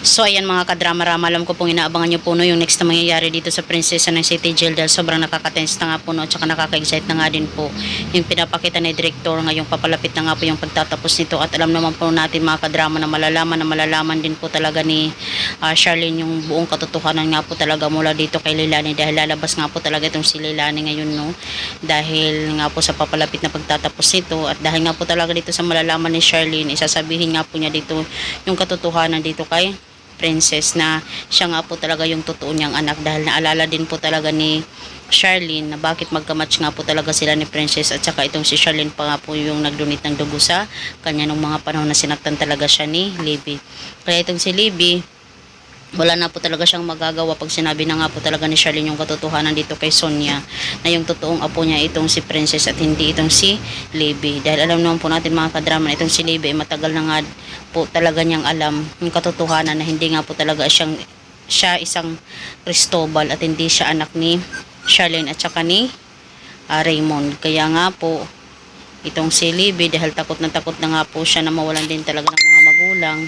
So ayan mga kadrama-rama, alam ko pong inaabangan nyo po no, yung next na mangyayari dito sa Prinsesa ng City Jail dahil sobrang nakaka-tense na nga po no, at saka nakaka-excite na nga din po yung pinapakita ni Director ngayong papalapit na nga po yung pagtatapos nito. At alam naman po natin mga kadrama na malalaman din po talaga ni Charlene yung buong katotohanan nga po talaga mula dito kay Leilani, dahil lalabas nga po talaga itong si Leilani ngayon no, dahil nga po sa papalapit na pagtatapos nito. At dahil nga po talaga dito sa malalaman ni Charlene, isasabihin nga po niya dito yung katotohanan dito kay Princess na siya nga po talaga yung totoo niyang anak, dahil naalala din po talaga ni Charlene na bakit magkamatch nga po talaga sila ni Princess, at saka itong si Charlene pa nga po yung nagdonate ng dugo sa kanya nung mga panahon na sinaktan talaga siya ni Libby. Kaya itong si Libby, wala na po talaga siyang magagawa pag sinabi na nga po talaga ni Charlene yung katotohanan dito kay Sonia na yung totoong apo niya itong si Princess at hindi itong si Libby. Dahil alam naman po natin mga kadrama na itong si Libby matagal na nga po talaga niyang alam yung katotohanan na hindi nga po talaga siya isang Cristobal at hindi siya anak ni Charlene at saka ni Raymond. Kaya nga po itong si Libby, dahil takot na nga po siya na mawalan din talaga ng mga magulang,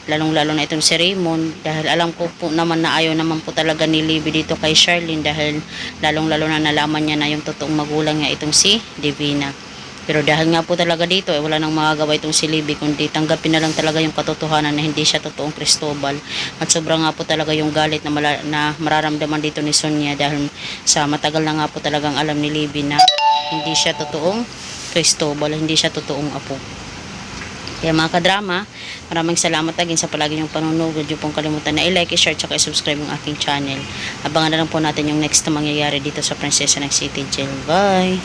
lalong-lalo na itong si Raymond, dahil alam ko po naman na ayaw naman po talaga ni Libby dito kay Charlene, dahil lalong-lalo na nalaman niya na yung totoong magulang niya itong si Divina. Pero dahil nga po talaga dito wala nang magagawa itong si Libby kundi tanggapin na lang talaga yung katotohanan na hindi siya totoong Cristobal. At sobrang nga po talaga yung galit na mararamdaman dito ni Sonia, dahil sa matagal na nga po talagang alam ni Libby na hindi siya totoong Cristobal, hindi siya totoong apo. Kaya mga kadrama, maraming salamat again sa palagi niyong panonood. Huwag niyo pong kalimutan na i-like, i-share, at i-subscribe yung aking channel. Abangan na lang po natin yung next na mangyayari dito sa Prinsesa ng City Jail. Bye!